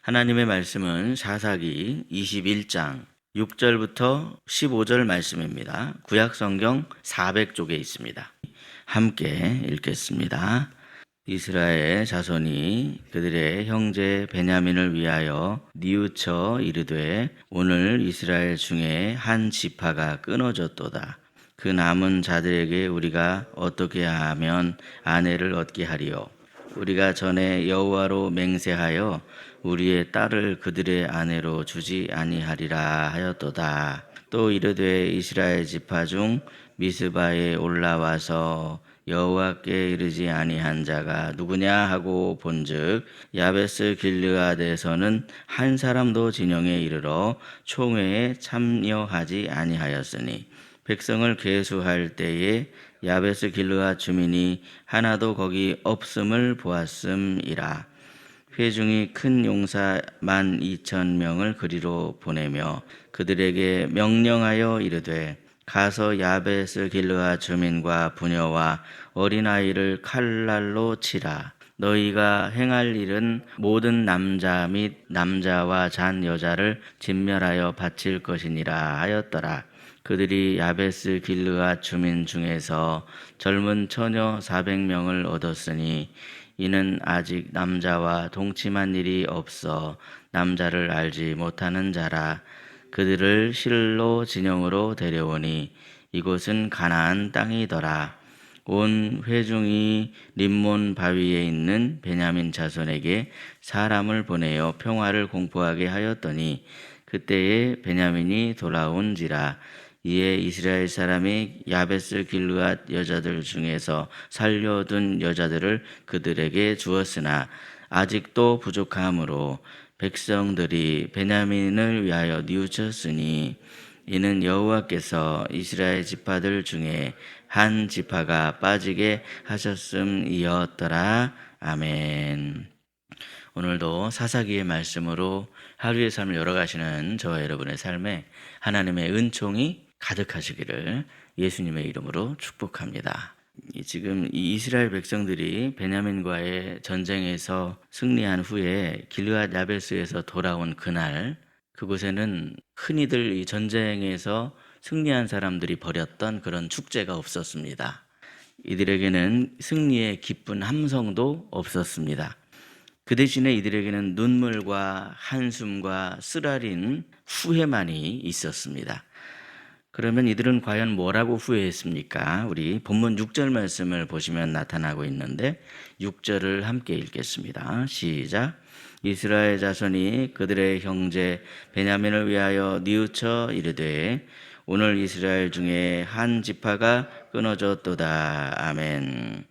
하나님의 말씀은 사사기 21장 6절부터 15절 말씀입니다. 구약성경 400쪽에 있습니다. 함께 읽겠습니다. 이스라엘 자손이 그들의 형제 베냐민을 위하여 뉘우쳐 이르되 오늘 이스라엘 중에 한 지파가 끊어졌도다. 그 남은 자들에게 우리가 어떻게 하면 아내를 얻게 하리요? 우리가 전에 여호와로 맹세하여 우리의 딸을 그들의 아내로 주지 아니하리라 하였도다. 또 이르되 이스라엘 지파 중 미스바에 올라와서 여호와께 이르지 아니한 자가 누구냐 하고 본즉 야베스 길르앗에서는 한 사람도 진영에 이르러 총회에 참여하지 아니하였으니 백성을 계수할 때에 야베스 길르앗 주민이 하나도 거기 없음을 보았음이라. 회중이 큰 용사 12,000명을 그리로 보내며 그들에게 명령하여 이르되 가서 야베스 길르앗 주민과 부녀와 어린아이를 칼날로 치라. 너희가 행할 일은 모든 남자 및 남자와 잔 여자를 진멸하여 바칠 것이니라 하였더라. 그들이 야베스 길르앗 주민 중에서 젊은 처녀 400명을 얻었으니 이는 아직 남자와 동침한 일이 없어 남자를 알지 못하는 자라. 그들을 실로 진영으로 데려오니 이곳은 가나안 땅이더라. 온 회중이 림몬 바위에 있는 베냐민 자손에게 사람을 보내어 평화를 공포하게 하였더니 그때에 베냐민이 돌아온지라. 이에 이스라엘 사람이 야베스 길르앗 여자들 중에서 살려둔 여자들을 그들에게 주었으나 아직도 부족하므로 백성들이 베냐민을 위하여 뉘우쳤으니 이는 여호와께서 이스라엘 지파들 중에 한 지파가 빠지게 하셨음이었더라. 아멘. 오늘도 사사기의 말씀으로 하루의 삶을 열어가시는 저와 여러분의 삶에 하나님의 은총이 가득하시기를 예수님의 이름으로 축복합니다. 지금 이 이스라엘 백성들이 베냐민과의 전쟁에서 승리한 후에 길르앗 야베스에서 돌아온 그날, 그곳에는 흔히들 이 전쟁에서 승리한 사람들이 벌였던 그런 축제가 없었습니다. 이들에게는 승리의 기쁜 함성도 없었습니다. 그 대신에 이들에게는 눈물과 한숨과 쓰라린 후회만이 있었습니다. 그러면 이들은 과연 뭐라고 후회했습니까? 우리 본문 6절 말씀을 보시면 나타나고 있는데 6절을 함께 읽겠습니다. 시작. 이스라엘 자손이 그들의 형제 베냐민을 위하여 뉘우쳐 이르되 오늘 이스라엘 중에 한 지파가 끊어졌도다. 아멘.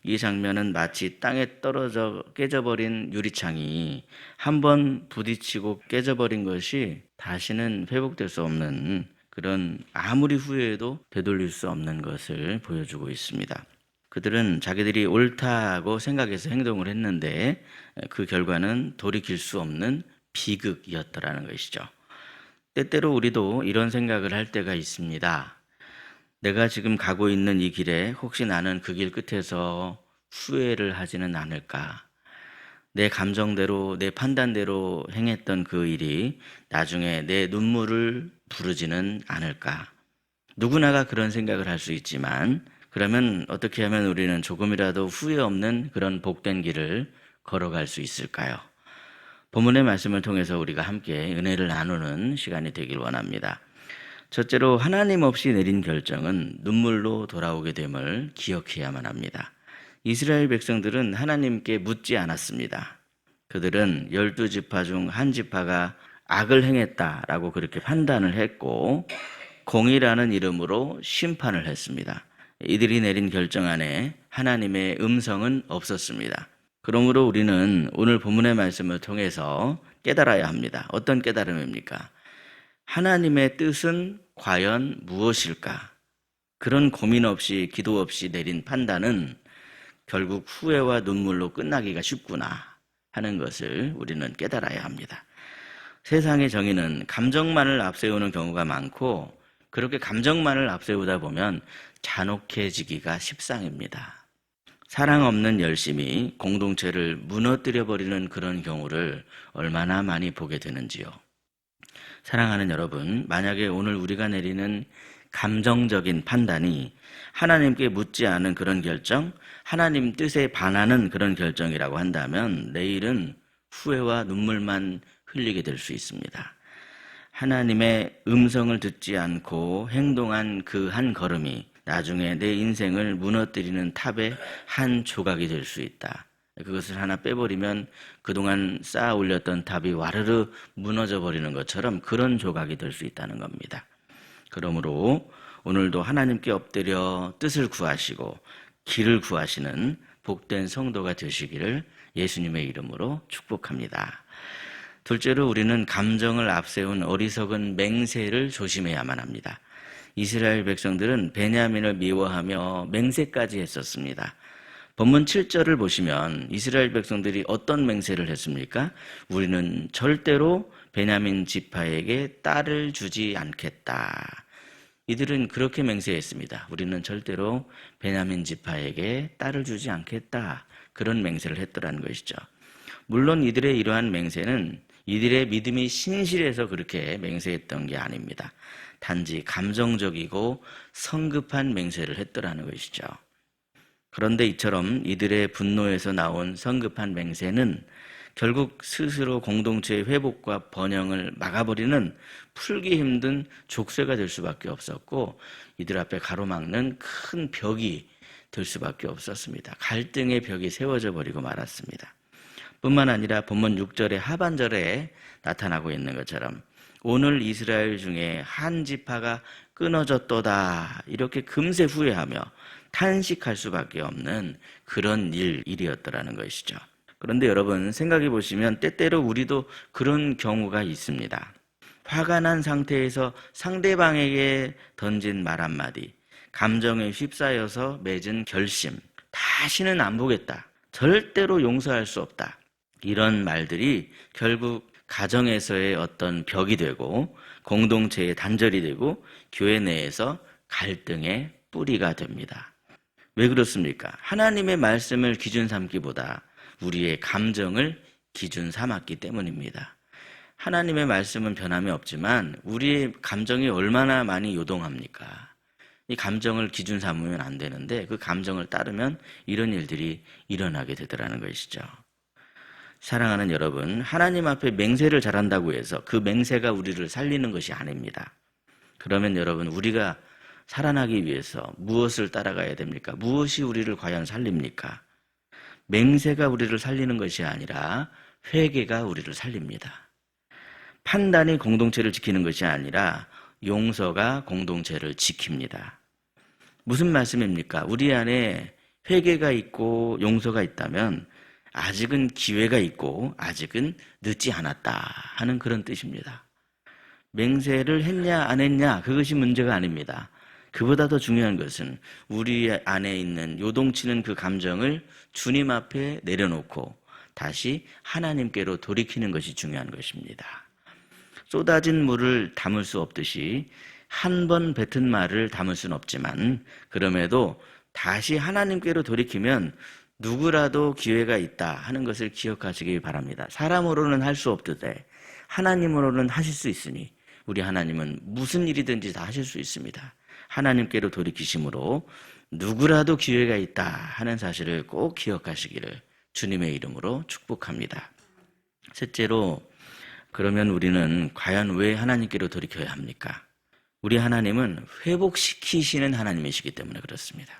이 장면은 마치 땅에 떨어져 깨져버린 유리창이 한번 부딪히고 깨져버린 것이 다시는 회복될 수 없는 그런 아무리 후회해도 되돌릴 수 없는 것을 보여주고 있습니다. 그들은 자기들이 옳다고 생각해서 행동을 했는데 그 결과는 돌이킬 수 없는 비극이었더라는 것이죠. 때때로 우리도 이런 생각을 할 때가 있습니다. 내가 지금 가고 있는 이 길에 혹시 나는 그 길 끝에서 후회를 하지는 않을까? 내 감정대로, 내 판단대로 행했던 그 일이 나중에 내 눈물을 부르지는 않을까? 누구나가 그런 생각을 할 수 있지만 그러면 어떻게 하면 우리는 조금이라도 후회 없는 그런 복된 길을 걸어갈 수 있을까요? 본문의 말씀을 통해서 우리가 함께 은혜를 나누는 시간이 되길 원합니다. 첫째로 하나님 없이 내린 결정은 눈물로 돌아오게 됨을 기억해야만 합니다. 이스라엘 백성들은 하나님께 묻지 않았습니다. 그들은 12지파 중 한 지파가 악을 행했다라고 그렇게 판단을 했고 공의라는 이름으로 심판을 했습니다. 이들이 내린 결정 안에 하나님의 음성은 없었습니다. 그러므로 우리는 오늘 본문의 말씀을 통해서 깨달아야 합니다. 어떤 깨달음입니까? 하나님의 뜻은 과연 무엇일까? 그런 고민 없이 기도 없이 내린 판단은 결국 후회와 눈물로 끝나기가 쉽구나 하는 것을 우리는 깨달아야 합니다. 세상의 정의는 감정만을 앞세우는 경우가 많고 그렇게 감정만을 앞세우다 보면 잔혹해지기가 십상입니다. 사랑 없는 열심이 공동체를 무너뜨려 버리는 그런 경우를 얼마나 많이 보게 되는지요. 사랑하는 여러분, 만약에 오늘 우리가 내리는 감정적인 판단이 하나님께 묻지 않은 그런 결정, 하나님 뜻에 반하는 그런 결정이라고 한다면 내일은 후회와 눈물만 흘리게 될 수 있습니다. 하나님의 음성을 듣지 않고 행동한 그 한 걸음이 나중에 내 인생을 무너뜨리는 탑의 한 조각이 될 수 있다. 그것을 하나 빼버리면 그동안 쌓아 올렸던 탑이 와르르 무너져 버리는 것처럼 그런 조각이 될 수 있다는 겁니다. 그러므로 오늘도 하나님께 엎드려 뜻을 구하시고 길을 구하시는 복된 성도가 되시기를 예수님의 이름으로 축복합니다. 둘째로 우리는 감정을 앞세운 어리석은 맹세를 조심해야만 합니다. 이스라엘 백성들은 베냐민을 미워하며 맹세까지 했었습니다. 본문 7절을 보시면 이스라엘 백성들이 어떤 맹세를 했습니까? 우리는 절대로 베냐민 지파에게 딸을 주지 않겠다. 이들은 그렇게 맹세했습니다. 우리는 절대로 베냐민 지파에게 딸을 주지 않겠다. 그런 맹세를 했더라는 것이죠. 물론 이들의 이러한 맹세는 이들의 믿음이 신실해서 그렇게 맹세했던 게 아닙니다. 단지 감정적이고 성급한 맹세를 했더라는 것이죠. 그런데 이처럼 이들의 분노에서 나온 성급한 맹세는 결국 스스로 공동체의 회복과 번영을 막아버리는 풀기 힘든 족쇄가 될 수밖에 없었고 이들 앞에 가로막는 큰 벽이 될 수밖에 없었습니다. 갈등의 벽이 세워져 버리고 말았습니다. 뿐만 아니라 본문 6절의 하반절에 나타나고 있는 것처럼 오늘 이스라엘 중에 한 지파가 끊어졌도다 이렇게 금세 후회하며 탄식할 수밖에 없는 그런 일이었더라는 것이죠. 그런데 여러분 생각해 보시면 때때로 우리도 그런 경우가 있습니다. 화가 난 상태에서 상대방에게 던진 말 한마디, 감정에 휩싸여서 맺은 결심, 다시는 안 보겠다, 절대로 용서할 수 없다, 이런 말들이 결국 가정에서의 어떤 벽이 되고 공동체의 단절이 되고 교회 내에서 갈등의 뿌리가 됩니다. 왜 그렇습니까? 하나님의 말씀을 기준 삼기보다 우리의 감정을 기준 삼았기 때문입니다. 하나님의 말씀은 변함이 없지만 우리의 감정이 얼마나 많이 요동합니까? 이 감정을 기준 삼으면 안 되는데 그 감정을 따르면 이런 일들이 일어나게 되더라는 것이죠. 사랑하는 여러분, 하나님 앞에 맹세를 잘한다고 해서 그 맹세가 우리를 살리는 것이 아닙니다. 그러면 여러분, 우리가 살아나기 위해서 무엇을 따라가야 됩니까? 무엇이 우리를 과연 살립니까? 맹세가 우리를 살리는 것이 아니라 회개가 우리를 살립니다. 판단이 공동체를 지키는 것이 아니라 용서가 공동체를 지킵니다. 무슨 말씀입니까? 우리 안에 회개가 있고 용서가 있다면 아직은 기회가 있고 아직은 늦지 않았다 하는 그런 뜻입니다. 맹세를 했냐 안 했냐 그것이 문제가 아닙니다. 그보다 더 중요한 것은 우리 안에 있는 요동치는 그 감정을 주님 앞에 내려놓고 다시 하나님께로 돌이키는 것이 중요한 것입니다. 쏟아진 물을 담을 수 없듯이 한 번 뱉은 말을 담을 수는 없지만 그럼에도 다시 하나님께로 돌이키면 누구라도 기회가 있다 하는 것을 기억하시기 바랍니다. 사람으로는 할 수 없듯에 하나님으로는 하실 수 있으니 우리 하나님은 무슨 일이든지 다 하실 수 있습니다. 하나님께로 돌이키심으로 누구라도 기회가 있다 하는 사실을 꼭 기억하시기를 주님의 이름으로 축복합니다. 셋째로, 그러면 우리는 과연 왜 하나님께로 돌이켜야 합니까? 우리 하나님은 회복시키시는 하나님이시기 때문에 그렇습니다.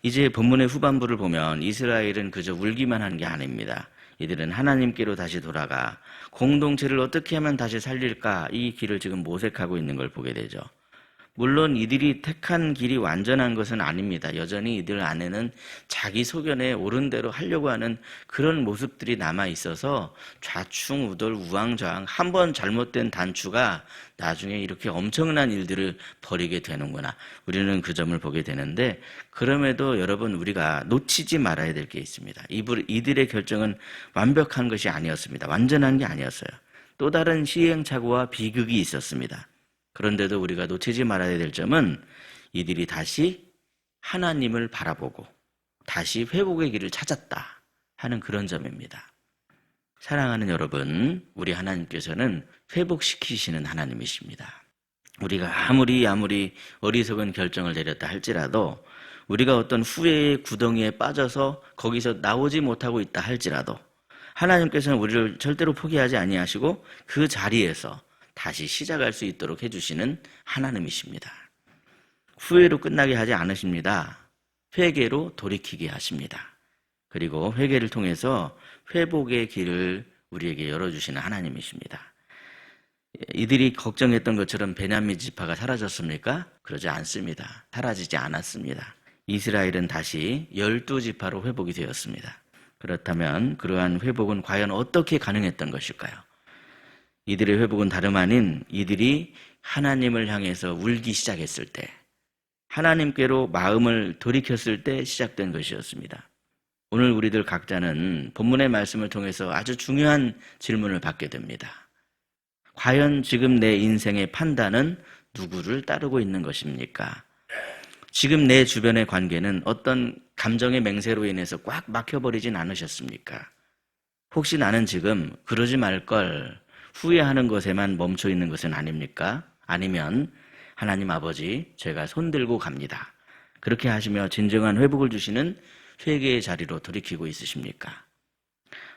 이제 본문의 후반부를 보면 이스라엘은 그저 울기만 한 게 아닙니다. 이들은 하나님께로 다시 돌아가 공동체를 어떻게 하면 다시 살릴까 이 길을 지금 모색하고 있는 걸 보게 되죠. 물론 이들이 택한 길이 완전한 것은 아닙니다. 여전히 이들 안에는 자기 소견에 옳은 대로 하려고 하는 그런 모습들이 남아 있어서 좌충우돌 우왕좌왕 한 번 잘못된 단추가 나중에 이렇게 엄청난 일들을 벌이게 되는구나. 우리는 그 점을 보게 되는데 그럼에도 여러분 우리가 놓치지 말아야 될 게 있습니다. 이들의 결정은 완벽한 것이 아니었습니다. 완전한 게 아니었어요. 또 다른 시행착오와 비극이 있었습니다. 그런데도 우리가 놓치지 말아야 될 점은 이들이 다시 하나님을 바라보고 다시 회복의 길을 찾았다 하는 그런 점입니다. 사랑하는 여러분, 우리 하나님께서는 회복시키시는 하나님이십니다. 우리가 아무리 어리석은 결정을 내렸다 할지라도, 우리가 어떤 후회의 구덩이에 빠져서 거기서 나오지 못하고 있다 할지라도 하나님께서는 우리를 절대로 포기하지 아니하시고 그 자리에서 다시 시작할 수 있도록 해주시는 하나님이십니다. 후회로 끝나게 하지 않으십니다. 회개로 돌이키게 하십니다. 그리고 회개를 통해서 회복의 길을 우리에게 열어주시는 하나님이십니다. 이들이 걱정했던 것처럼 베냐민 지파가 사라졌습니까? 그러지 않습니다. 사라지지 않았습니다. 이스라엘은 다시 12지파로 회복이 되었습니다. 그렇다면 그러한 회복은 과연 어떻게 가능했던 것일까요? 이들의 회복은 다름 아닌 이들이 하나님을 향해서 울기 시작했을 때, 하나님께로 마음을 돌이켰을 때 시작된 것이었습니다. 오늘 우리들 각자는 본문의 말씀을 통해서 아주 중요한 질문을 받게 됩니다. 과연 지금 내 인생의 판단은 누구를 따르고 있는 것입니까? 지금 내 주변의 관계는 어떤 감정의 맹세로 인해서 꽉 막혀버리진 않으셨습니까? 혹시 나는 지금 그러지 말걸 후회하는 것에만 멈춰 있는 것은 아닙니까? 아니면 하나님 아버지, 제가 손들고 갑니다. 그렇게 하시며 진정한 회복을 주시는 회개의 자리로 돌이키고 있으십니까?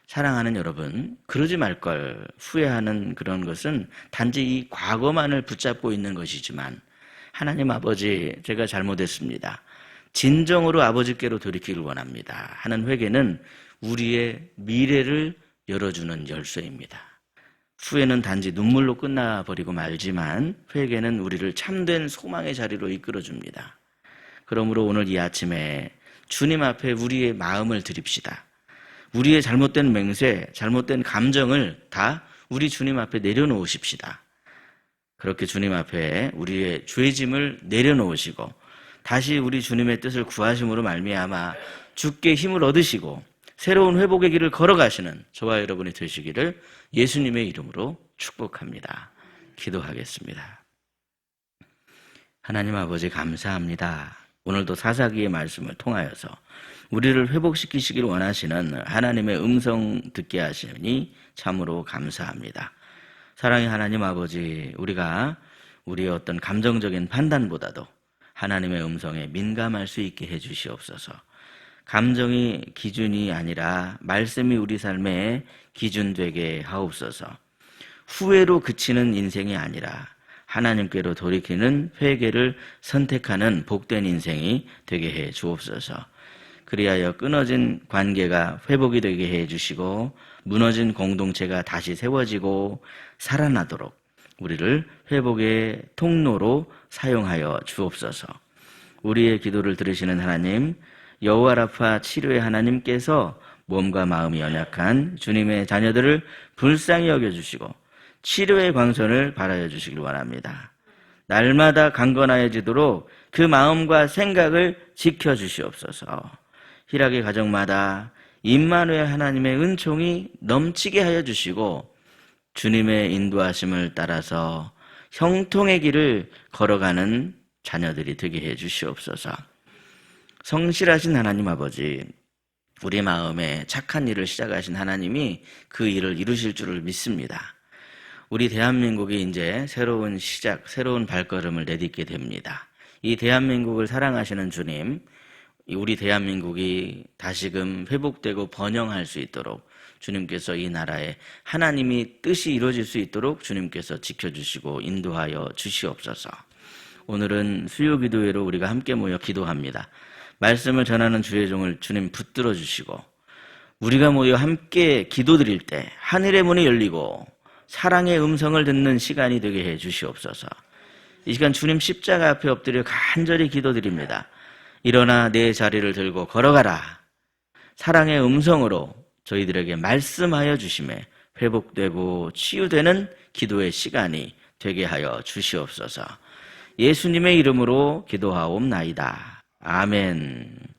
사랑하는 여러분, 그러지 말걸 후회하는 그런 것은 단지 이 과거만을 붙잡고 있는 것이지만, 하나님 아버지, 제가 잘못했습니다. 진정으로 아버지께로 돌이키길 원합니다 하는 회개는 우리의 미래를 열어주는 열쇠입니다. 후회는 단지 눈물로 끝나버리고 말지만 회개는 우리를 참된 소망의 자리로 이끌어줍니다. 그러므로 오늘 이 아침에 주님 앞에 우리의 마음을 드립시다. 우리의 잘못된 맹세, 잘못된 감정을 다 우리 주님 앞에 내려놓으십시다. 그렇게 주님 앞에 우리의 죄짐을 내려놓으시고 다시 우리 주님의 뜻을 구하심으로 말미암아 주께 힘을 얻으시고 새로운 회복의 길을 걸어가시는 저와 여러분이 되시기를 예수님의 이름으로 축복합니다. 기도하겠습니다. 하나님 아버지, 감사합니다. 오늘도 사사기의 말씀을 통하여서 우리를 회복시키시길 원하시는 하나님의 음성 듣게 하시니 참으로 감사합니다. 사랑의 하나님 아버지, 우리가 우리의 어떤 감정적인 판단보다도 하나님의 음성에 민감할 수 있게 해주시옵소서. 감정이 기준이 아니라 말씀이 우리 삶의 기준 되게 하옵소서. 후회로 그치는 인생이 아니라 하나님께로 돌이키는 회개를 선택하는 복된 인생이 되게 해 주옵소서. 그리하여 끊어진 관계가 회복이 되게 해 주시고 무너진 공동체가 다시 세워지고 살아나도록 우리를 회복의 통로로 사용하여 주옵소서. 우리의 기도를 들으시는 하나님, 여호와 라파 치료의 하나님께서 몸과 마음이 연약한 주님의 자녀들을 불쌍히 여겨주시고 치료의 광선을 발하여 주시길 원합니다. 날마다 강건하여지도록 그 마음과 생각을 지켜주시옵소서. 희락의 가정마다 임마누엘 하나님의 은총이 넘치게 하여 주시고 주님의 인도하심을 따라서 형통의 길을 걸어가는 자녀들이 되게 해 주시옵소서. 성실하신 하나님 아버지, 우리 마음에 착한 일을 시작하신 하나님이 그 일을 이루실 줄을 믿습니다. 우리 대한민국이 이제 새로운 시작, 새로운 발걸음을 내딛게 됩니다. 이 대한민국을 사랑하시는 주님, 우리 대한민국이 다시금 회복되고 번영할 수 있도록 주님께서 이 나라에 하나님이 뜻이 이루어질 수 있도록 주님께서 지켜주시고 인도하여 주시옵소서. 오늘은 수요기도회로 우리가 함께 모여 기도합니다. 말씀을 전하는 주의 종을 주님 붙들어 주시고 우리가 모여 함께 기도드릴 때 하늘의 문이 열리고 사랑의 음성을 듣는 시간이 되게 해 주시옵소서. 이 시간 주님 십자가 앞에 엎드려 간절히 기도드립니다. 일어나 내 자리를 들고 걸어가라. 사랑의 음성으로 저희들에게 말씀하여 주심에 회복되고 치유되는 기도의 시간이 되게 하여 주시옵소서. 예수님의 이름으로 기도하옵나이다. 아멘.